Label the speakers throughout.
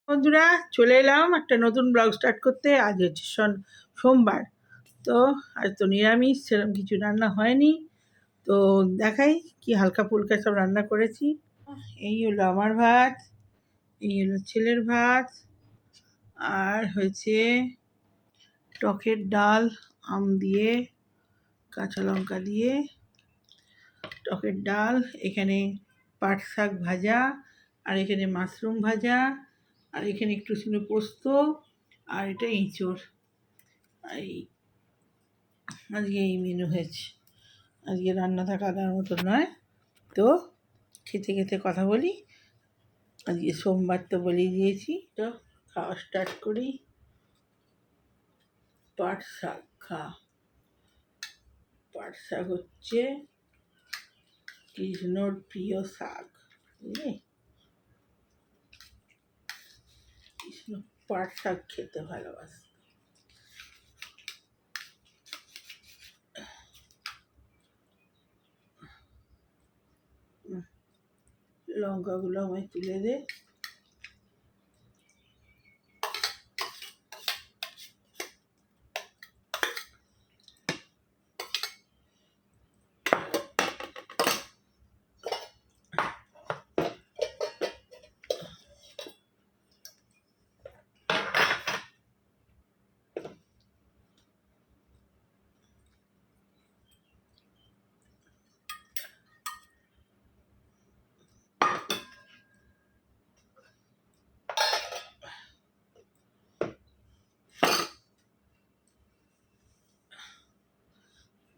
Speaker 1: বন্ধুরা, চলে এলাম একটা নতুন ব্লগ স্টার্ট করতে। আজ হচ্ছে সোমবার। তো আজ তো নিরামিষ, সেরকম কিছু রান্না হয়নি। তো দেখাই কি হালকা ফুলকা সব রান্না করেছি। এই হলো আমার ভাত, এই হলো ছেলের ভাত, আর হয়েছে টকের ডাল, আম দিয়ে, কাঁচা লঙ্কা দিয়ে টকের ডাল। এখানে পাট শাক ভাজা, আর এখানে মাশরুম ভাজা, আর এখানে একটু ছিল পোস্ত, আর এটা এঁচোড়। এই আজকে এই মেনু হয়েছে। আজকে রান্না থাকার মতো নয়। তো খেতে খেতে কথা বলি। আজকে সোমবার তো বলেই দিয়েছি। তো খাওয়া স্টার্ট করি। পাট শাক পাট শাক হচ্ছে কৃষ্ণর প্রিয় শাক, বুঝলি? কৃষ্ণ পাট শাক খেতে ভালোবাসে। লঙ্কাগুলো আমায় তুলে দে।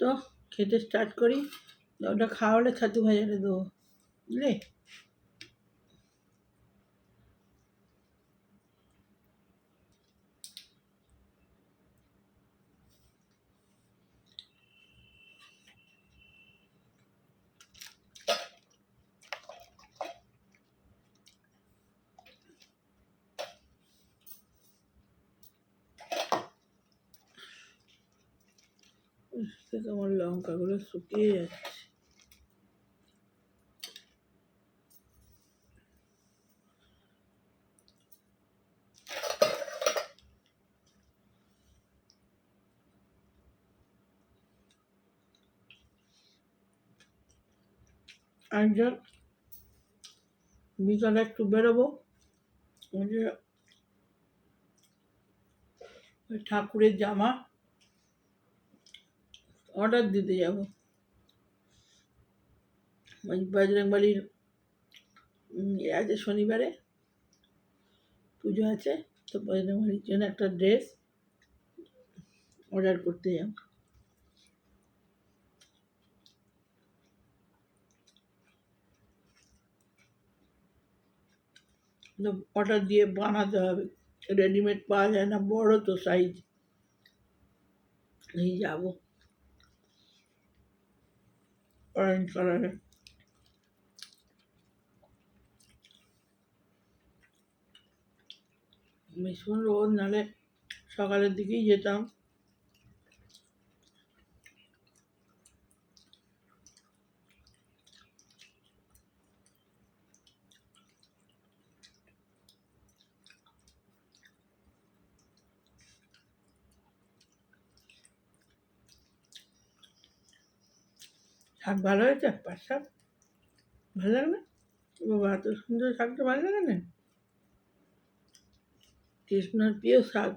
Speaker 1: তো খেতে স্টার্ট করি। ওটা খাওয়া হলে ছাতু ভাজাটা দেবো, বুঝলে? আমার লঙ্কাগুলো শুকিয়ে যাচ্ছে। একজন বিকালে একটু বেরোবো, ওই যে ঠাকুরের জামা অর্ডার দিতে যাব। ওই বজরংবলীর আছে, শনিবারে পুজো আছে। তো বজরংবলীর জন্য একটা ড্রেস অর্ডার করতে যাব। অর্ডার দিয়ে বানাতে হবে, রেডিমেড পাওয়া যায় না, বড় তো সাইজ। এই যাবো অরেঞ্জ কালারে। ভীষণ রোদ, নাহলে সকালের দিকেই যেতাম। শাক ভালো হয়েছে, পাট শাক ভালো লাগে না? বাবা, এত সুন্দর শাকটা ভালো লাগে না? কৃষ্ণর প্রিয় শাক।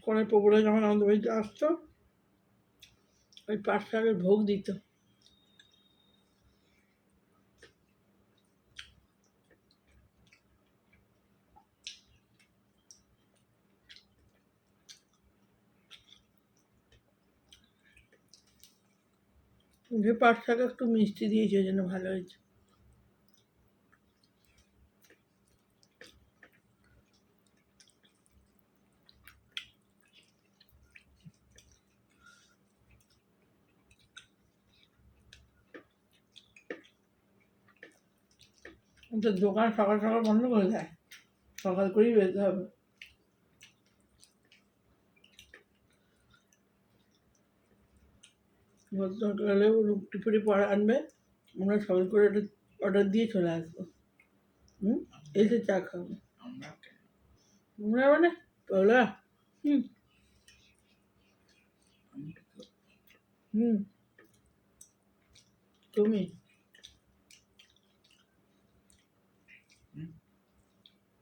Speaker 1: কনের প্রভুরা যখন আমাদের বাড়িতে আসতো, ওই পাট শাকের ভোগ দিত। যে পাট শাক একটু মিষ্টি দিয়েছে, ওই জন্য ভালো হয়েছে। ওদের দোকান সকাল সকাল বন্ধ করে দেয়, সকাল করেই বেরোতে হবে। দরকার হলে রুটি ফুটি পরে আনবে, আমরা সবাই করে অর্ডার দিয়ে চলে আসবো। এসে চা খাবো আমরা মানে ওলা। হুম হুম তুমি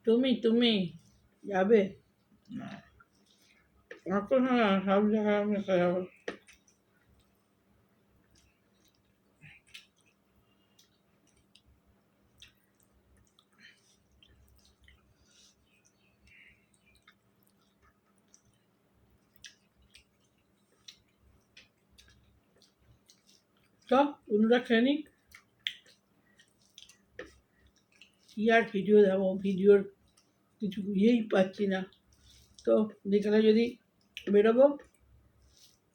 Speaker 1: তুমি তুমি যাবে না? এখন হ্যাঁ, সব জায়গায় আমি যাবো। তো বন্ধুরা খেয়ে নিক, কী আর ভিডিও দেবো, ভিডিওর কিছু ইয়েই পাচ্ছি না। তো বিকালে যদি বেরোবো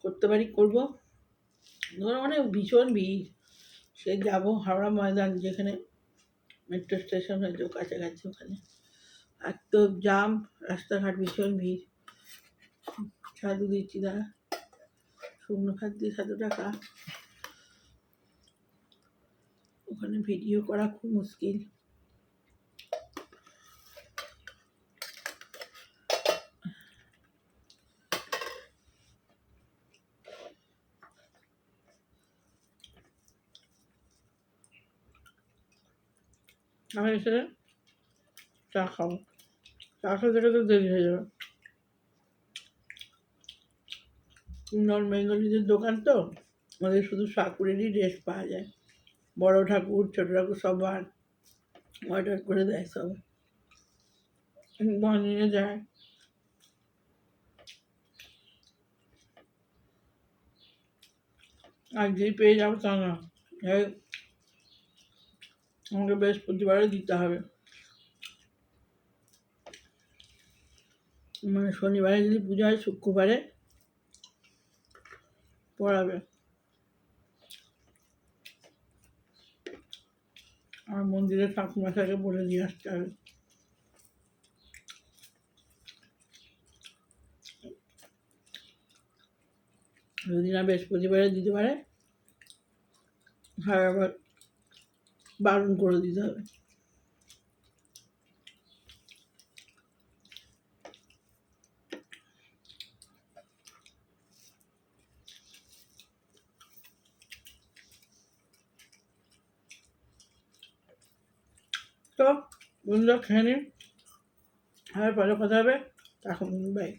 Speaker 1: করতে পারি করবো। ধরো মানে ভীষণ ভিড়, সে যাবো হাওড়া ময়দান যেখানে মেট্রো স্টেশন হয়েছে কাছাকাছি, ওখানে আর তো জাম, রাস্তাঘাট ভীষণ ভিড়। সাধু দিচ্ছি দাঁড়া, শুকনো খাদ্য 7 টাকা, ওখানে ভিডিও করা খুব মুশকিল। আমি এসে চা খাবো, চা খেতে খেতে দেরি হয়ে যাবে। নন বেঙ্গলিদের দোকান তো, ওদের শুধু ঠাকুরেরই ড্রেস পাওয়া যায়, বড় ঠাকুর ছোট ঠাকুর সবার অর্ডার করে দেয়, সব বানিয়ে যায়। আজকেই পেয়ে যাবো তা না, আমাকে বৃহস্পতিবারে দিতে হবে, মানে শনিবারে যদি পুজো হয় শুক্রবারে পড়াবে। আমার মন্দিরে ঠাকুরমশাইকে বলে দিয়ে আসতে হবে। যদি না বৃহস্পতিবারে দিতে পারে, হ্যাঁ আবার বারণ করে দিতে হবে। তো বন্ধুরা খেয়ে নিন, আর পরে কথা হবে, এখন বাই।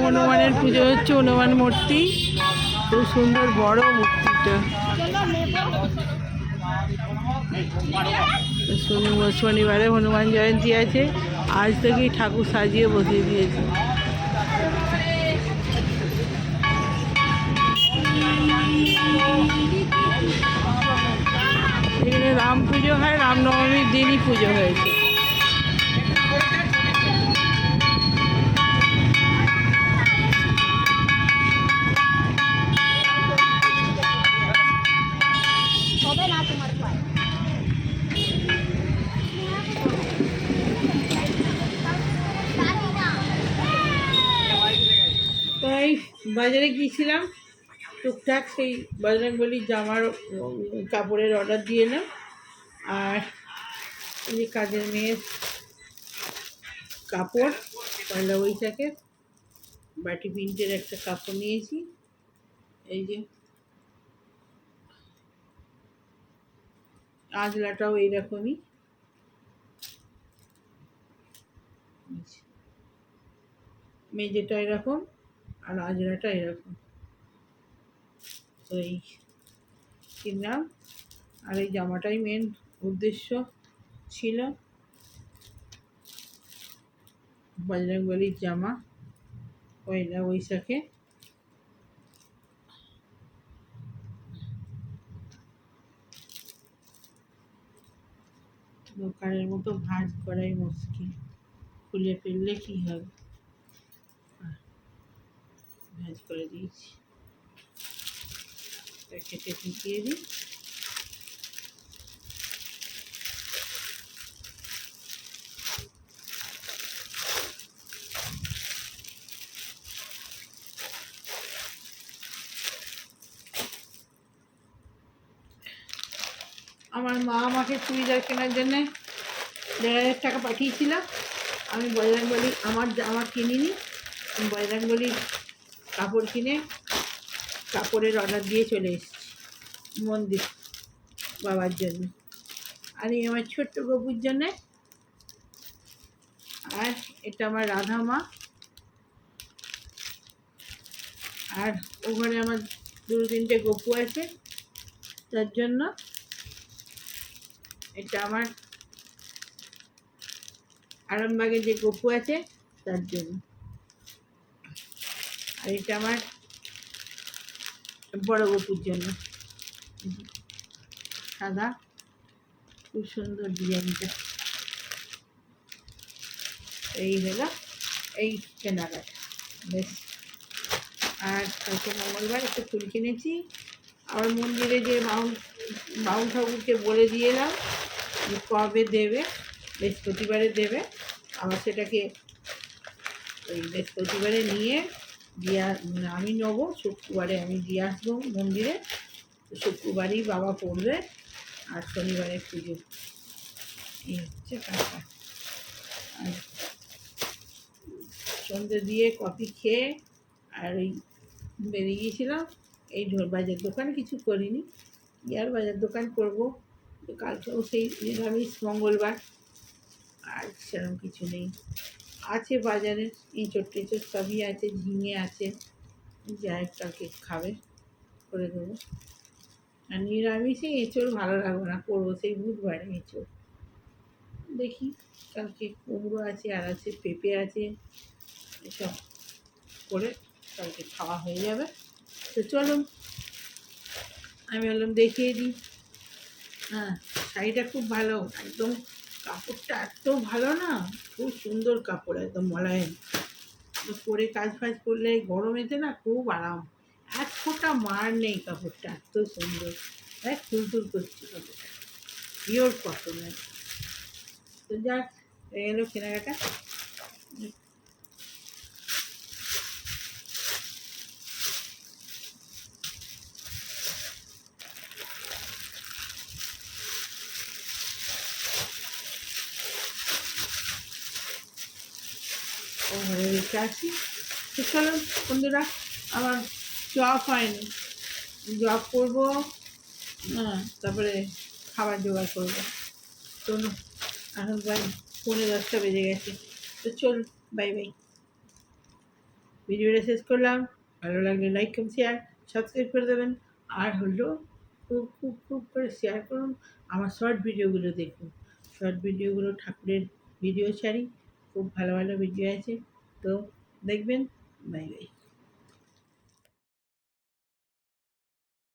Speaker 1: হনুমানের পুজো হচ্ছে, হনুমান মূর্তি খুব সুন্দর বড় মূর্তিটা। শনিবারে হনুমান জয়ন্তী আছে, আজ থেকেই ঠাকুর সাজিয়ে বসিয়ে দিয়েছে। এখানে রাম পুজো হয়, রামনবমীর দিনই পুজো হয়েছে। তাই বাজারে গিয়েছিলাম, টুকটাক সেই বজরংবলী জামার কাপড়ের অর্ডার দিয়ে এলাম, আর এই কাজের মেয়ের কাপড় পয়লা বৈশাখের বাটি প্রিন্টের একটা কাপড় নিয়েছি, এই যে আঁচলাটাও এইরকমই, মেঝেটা এরকম আর আঁচলাটা এরকম। তো এই কিনলাম, আর এই জামাটাই মেন উদ্দেশ্য ছিল, বজরংবলীর জামা, পয়লা বৈশাখে। দোকানের মতো ভাঁজ করাই মুশকিল, খুলে ফেললে কী হবে। ভাঁজ করে দিয়েছি, প্যাকেটে ঢুকিয়ে দিই। আমার মা আমাকে চুড়িদার কেনার জন্যে 1,500 টাকা পাঠিয়েছিল। আমি বজরংবলী আমার জামা কিনিনি, আমি বজরংবলীর কাপড় কিনে কাপড়ের অর্ডার দিয়ে চলে এসেছি মন্দির বাবার জন্য, আর এই আমার ছোট্ট গপুর জন্যে। আর এটা আমার রাধা মা, আর ওখানে আমার 2-3টে গপু আছে, তার জন্য এটা আমার আরামবাগে যে গপু আছে তার জন্য। আর এটা আমার বড় গপুর জন্য, সাদা, খুব সুন্দর ডিজাইনটা। এই হলো এই কেনাকাটা, বেশ। আর কালকে মঙ্গলবার একটু ফুল কিনেছি, আবার মন্দিরে যে বাউল ঠাকুরকে বলে দিয়ে এলাম যে কবে দেবে, বৃহস্পতিবারে দেবে। আবার সেটাকে ওই বৃহস্পতিবারে নিয়ে দিয়ে আমি নেবো, শুক্রবারে আমি দিয়ে আসবো মন্দিরে। শুক্রবারই বাবা পড়বে, আর শনিবারে পুজো। এই হচ্ছে কাকা। আর সন্ধ্যে দিয়ে কফি খেয়ে আর ওই বেরিয়ে গিয়েছিলাম এই বাজার দোকান, কিছু করিনি, কি আর বাজার দোকান করবো, কালকেও সেই নিরামিষ মঙ্গলবার, আর সেরকম কিছু নেই। আছে বাজারে এঁচোড় টেঁচোড় সবই আছে, ঝিঙে আছে, যাই কালকে খাবে করে দেবো। আর নিরামিষে এঁচোড় ভালো লাগবে না, করবো সেই বুধবারে এঁচোড়। দেখি কালকে কুমড়ো আছে, আর আছে পেঁপে আছে, এসব করে কালকে খাওয়া হয়ে যাবে। তো চলুন আমি বললাম দেখিয়ে দিই। হ্যাঁ, শাড়িটা খুব ভালো, একদম কাপড়টা এত ভালো না, খুব সুন্দর কাপড়, একদম মোলায়েম। পরে কাজ ফাজ করলে গরমেতে না খুব আরাম, এক ফোঁটা মার নেই, কাপড়টা এত সুন্দর, দেখ তুলতুল করছি কাপড়টা, পিওর কটনের। তো যাক, হয়ে গেলো কেনাকাটা। ও ঘরে রেখে আসি। তো চলো বন্ধুরা, আমার জব হয়নি, জব করবো, হ্যাঁ, তারপরে খাবার জোগাড় করবো। চলো, এখন প্রায় 9:45 বেজে গেছে। তো চল, বাই বাই। ভিডিওটা শেষ করলাম, ভালো লাগলে লাইক কমেন্ট শেয়ার সাবস্ক্রাইব করে দেবেন। আর হলো খুব খুব খুব করে শেয়ার করুন, আমার শর্ট ভিডিওগুলো দেখুন, শর্ট ভিডিওগুলো ঠাকুরের ভিডিও ছাড়ি, খুব ভালো ভালো ভিডিও আছে, তো দেখবেন। Bye bye.